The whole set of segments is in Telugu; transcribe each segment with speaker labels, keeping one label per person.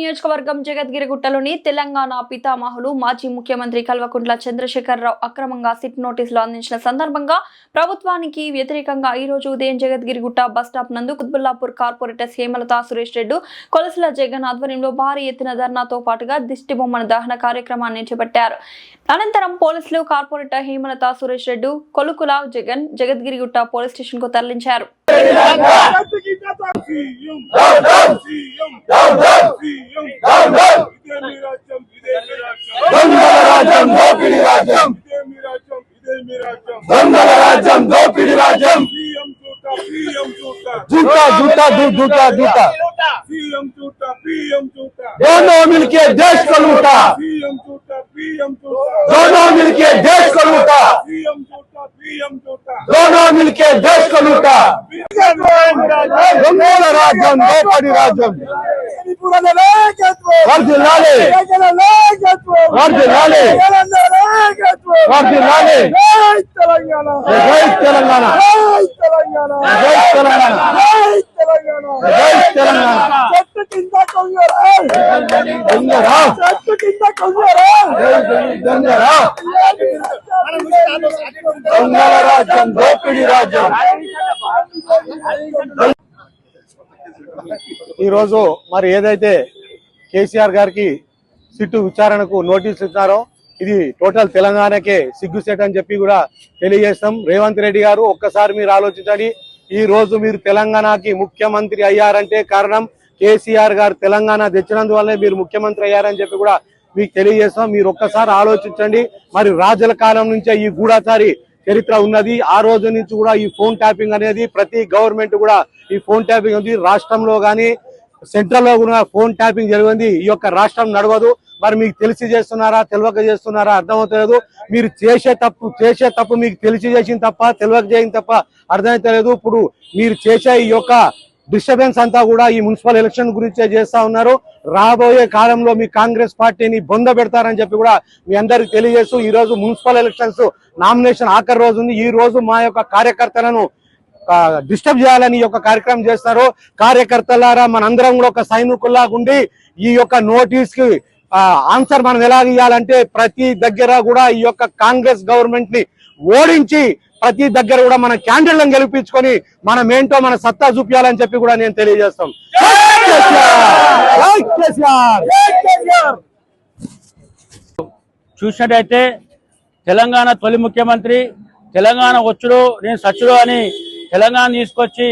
Speaker 1: నియోజకవర్గం జగద్గిరిగుట్టలోని తెలంగాణ పితామహులు మాజీ ముఖ్యమంత్రి కల్వకుంట్ల చంద్రశేఖరరావు అక్రమంగా సిట్ నోటీసులు అందించిన సందర్భంగా ప్రభుత్వానికి వ్యతిరేకంగా ఈ రోజు ఉదయం జగద్గిరిగుట్ట బస్టాప్ నందు కుత్బుల్లాపూర్ కార్పొరేటర్ హేమలత సురేష్ రెడ్డి కొలసల జగన్ ఆధ్వర్యంలో భారీ ఎత్తున ధర్నాతో పాటుగా దిష్టి బొమ్మల దహన కార్యక్రమాన్ని చేపట్టారు. అనంతరం పోలీసులు corporator Hemalatha Suresh Reddy కొలుకుల Jagan Jagadgirigutta police station కు తరలించారు.
Speaker 2: दोनों मिलके देश को लूटा, दोनों मिलके देश को लूटा, दोनों मिलके देश को लूटा. दंगल राज्यम दोपड़ी राज्यम वर्धिल्लाले वर्धिल्लाले वर्धिल्लाले जय तेलंगाना जय तेलंगाना जय तेलंगाना जय तेलंगाना दंगल राज्यम दोपड़ी राज्यम. ఈ రోజు మరి ఏదైతే కేసీఆర్ గారికి సిట్టు విచారణకు నోటీసు ఇచ్చారో ఇది టోటల్ తెలంగాణకే సిగ్గుసేట్ అని చెప్పి కూడా తెలియజేస్తాం. రేవంత్ రెడ్డి గారు ఒక్కసారి మీరు ఆలోచించండి. ఈ రోజు మీరు తెలంగాణకి ముఖ్యమంత్రి అయ్యారంటే కారణం కేసీఆర్ గారు తెలంగాణ తెచ్చినందువల్లే మీరు ముఖ్యమంత్రి అయ్యారని చెప్పి కూడా మీకు తెలియజేస్తాం. మీరు ఒక్కసారి ఆలోచించండి. మరి రాజుల కాలం నుంచే ఈ గూఢచారి చరిత్ర ఉన్నది. ఆ రోజు నుంచి కూడా ఈ ఫోన్ ట్యాపింగ్ అనేది ప్రతి గవర్నమెంట్ కూడా ఈ ఫోన్ ట్యాపింగ్ ఉంది. రాష్ట్రంలో గానీ సెంట్రల్ లో కూడా ఫోన్ ట్యాపింగ్ జరిగింది. ఈ యొక్క రాష్ట్రం నడవదు. మరి మీకు తెలిసి చేస్తున్నారా తెలియక చేస్తున్నారా అర్థమవుతలేదు. మీరు చేసే తప్పు మీకు తెలిసి చేసిన తప్ప తెలియక చేసిన తప్ప అర్థమవుతలేదు. ఇప్పుడు మీరు చేసే ఈ యొక్క డిస్టర్బెన్స్ అంతా కూడా ఈ మున్సిపల్ ఎలక్షన్ గురించే చేస్తా ఉన్నారు. రాబోయే కాలంలో మీ కాంగ్రెస్ పార్టీని బొంద పెడతారని చెప్పి కూడా మీ అందరికి తెలియజేస్తూ ఈ రోజు మున్సిపల్ ఎలక్షన్స్ నామినేషన్ ఆఖరి రోజు ఉంది. ఈ రోజు మా యొక్క కార్యకర్తలను డిస్టర్బ్ చేయాలని ఈ యొక్క కార్యక్రమం చేస్తారు. కార్యకర్తలారా మనందరం కూడా ఒక సైనికుల్లాగా ఉండి ఈ యొక్క నోటీస్ కి ఆన్సర్ మనం ఎలా ఇవ్వాలంటే ప్రతి దగ్గర కూడా ఈ యొక్క కాంగ్రెస్ గవర్నమెంట్ ని ఓడించి ప్రతి దగ్గర కూడా మన క్యాండిడేట్లను గెలిపించుకొని మనం ఏంటో మన సత్తా చూపించాలని చెప్పి కూడా నేను తెలియజేస్తాం.
Speaker 3: చూసినట్టయితే తెలంగాణ తొలి ముఖ్యమంత్రి తెలంగాణ వచ్చుడు నేను సచ్చుడు అని తెలంగాణ తీసుకొచ్చి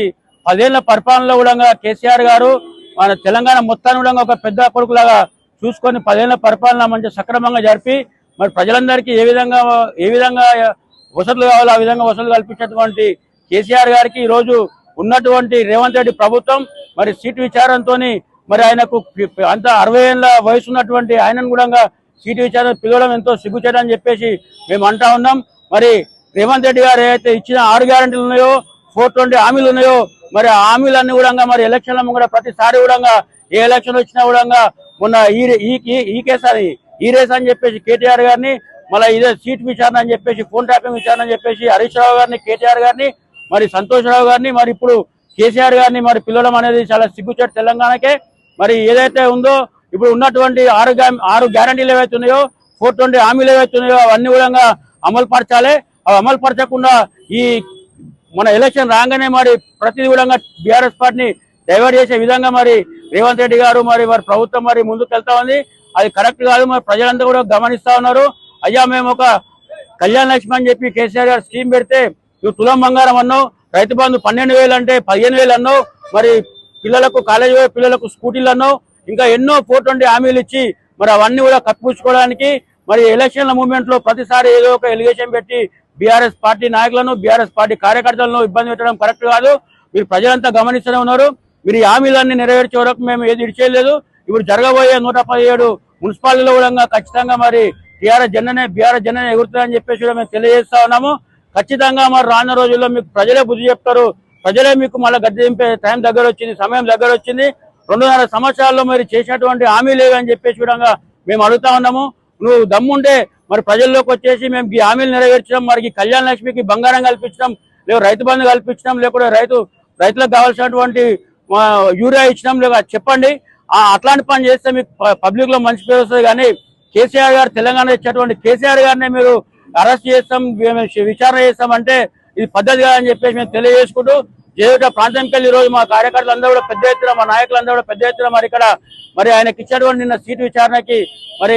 Speaker 3: 10 ఏళ్ల పరిపాలనలో కూడా కేసీఆర్ గారు మన తెలంగాణ మొత్తాన్ని కూడా ఒక పెద్ద కొడుకులాగా చూసుకొని 10 ఏళ్ల పరిపాలన మంచి సక్రమంగా జరిపి మరి ప్రజలందరికీ ఏ విధంగా వసతులు కావాలో ఆ విధంగా వసతులు కల్పించినటువంటి కేసీఆర్ గారికి ఈ రోజు ఉన్నటువంటి రేవంత్ రెడ్డి ప్రభుత్వం మరి సీటు విచారణతో మరి ఆయనకు అంత 60 ఏళ్ల వయసు ఉన్నటువంటి ఆయనను కూడా సీటు విచారణ పిలవడం ఎంతో సిగ్గుచేటని చెప్పేసి మేము అంటా ఉన్నాం. మరి రేవంత్ రెడ్డి గారు ఏదైతే ఇచ్చిన 6 గ్యారెంటీలు ఉన్నాయో 420 హామీలు ఉన్నాయో మరి ఆ హామీలన్నీ కూడా మరి ఎలక్షన్ల కూడా ప్రతిసారి కూడా ఏ ఎలక్షన్ వచ్చినా కూడా మొన్న ఈ కేసారి ఈ రేస్ అని చెప్పేసి కేటీఆర్ గారిని మళ్ళీ ఇదే సీట్ విచారణ అని చెప్పేసి ఫోన్ ట్యాపింగ్ విచారణ అని చెప్పేసి హరీష్ రావు గారిని కేటీఆర్ గారిని మరి సంతోష్ రావు గారిని మరి ఇప్పుడు కేసీఆర్ గారిని మరి పిలవడం అనేది చాలా సిగ్గుచేటు తెలంగాణకే. మరి ఏదైతే ఉందో ఇప్పుడు ఉన్నటువంటి 6 గ్యారంటీలు ఏవైతే ఉన్నాయో 420 హామీలు ఏవైతే ఉన్నాయో అవన్నీ కూడా అమలు పరచాలి. అవి అమలు పరచకుండా ఈ మన ఎలక్షన్ రాగానే మరి ప్రతిదీ కూడా బీఆర్ఎస్ పార్టీని డైవర్ట్ చేసే విధంగా మరి రేవంత్ రెడ్డి గారు మరి వారి ప్రభుత్వం మరి ముందుకు వెళ్తా ఉంది. అది కరెక్ట్ కాదు. మరి ప్రజలంతా కూడా గమనిస్తా ఉన్నారు. అయ్యా మేము ఒక కళ్యాణ లక్ష్మి అని చెప్పి కేసీఆర్ గారు స్కీమ్ పెడితే నువ్వు తులం బంగారం అన్నావు, రైతు బంధు 12,000 అంటే 15,000 అన్నావు, మరి పిల్లలకు కాలేజీ పిల్లలకు స్కూటీలు అన్నావు, ఇంకా ఎన్నో 420 హామీలు ఇచ్చి మరి అవన్నీ కూడా కప్పిపుచ్చుకోవడానికి మరి ఎలక్షన్ల మూవ్మెంట్ లో ప్రతిసారి ఏదో ఒక ఎలిగేషన్ పెట్టి బీఆర్ఎస్ పార్టీ నాయకులను బీఆర్ఎస్ పార్టీ కార్యకర్తలను ఇబ్బంది పెట్టడం కరెక్ట్ కాదు. మీరు ప్రజలంతా గమనిస్తూనే ఉన్నారు. మీరు ఈ హామీలన్నీ నెరవేర్చే వరకు మేము ఏది ఇచ్చేయలేదు. ఇప్పుడు జరగబోయే 117 మున్సిపాలిటీలో కూడా ఖచ్చితంగా మరి బీఆర్ఎస్ జెండానే ఎగురుతుందని చెప్పేసి కూడా మేము తెలియజేస్తా ఉన్నాము. ఖచ్చితంగా మరి రానున్న రోజుల్లో మీకు ప్రజలే బుద్ధి చెప్తారు. ప్రజలే మీకు మళ్ళీ గద్దె దింపే టైం దగ్గర వచ్చింది, సమయం దగ్గర వచ్చింది. 2.5 సంవత్సరాల్లో మరి చేసినటువంటి హామీలు అని చెప్పేసి కూడా మేము అడుగుతా ఉన్నాము. నువ్వు దమ్ముంటే మరి ప్రజల్లోకి వచ్చేసి మేము ఈ హామీలు నెరవేర్చడం, మరి కళ్యాణ లక్ష్మికి బంగారం కల్పించడం, లేదా రైతు బంధు కల్పించడం, లేకపోతే రైతులకు కావాల్సినటువంటి యూరియా ఇచ్చడం, లేదా చెప్పండి. అట్లాంటి పని చేస్తే మీకు పబ్లిక్ లో మంచి పేరు వస్తుంది. కానీ కేసీఆర్ గారు తెలంగాణ ఇచ్చేటువంటి కేసీఆర్ గారిని మీరు అరెస్ట్ చేస్తాం, విచారణ చేస్తామంటే ఇది పద్ధతి కాదని చెప్పేసి మేము తెలియజేసుకుంటూ జేజేట ప్రాంతానికి వెళ్ళి ఈ రోజు మా కార్యకర్తలందరూ కూడా పెద్ద ఎత్తున, మా నాయకులందరూ కూడా పెద్ద ఎత్తున మరి ఇక్కడ మరి ఆయనకి ఇచ్చేటువంటి నిన్న సీటు విచారణకి మరి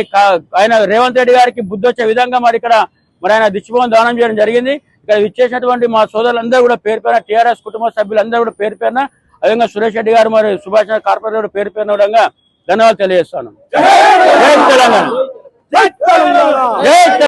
Speaker 3: ఆయన రేవంత్ రెడ్డి గారికి బుద్ధి వచ్చే విధంగా మరి ఇక్కడ మరి ఆయన దిష్టిబొమ్మను దానం చేయడం జరిగింది. ఇక్కడ ఇచ్చేసినటువంటి మా సోదరులందరూ కూడా పేరు పేరున, టీఆర్ఎస్ కుటుంబ సభ్యులందరూ కూడా పేరు పేరున, అదేవిధంగా సురేష్ రెడ్డి గారు మరి సుభాష్ కార్పొరేటర్ పేరు పేరున విధంగా ధన్యవాదాలు తెలియజేస్తాను. జై తెలంగాణ.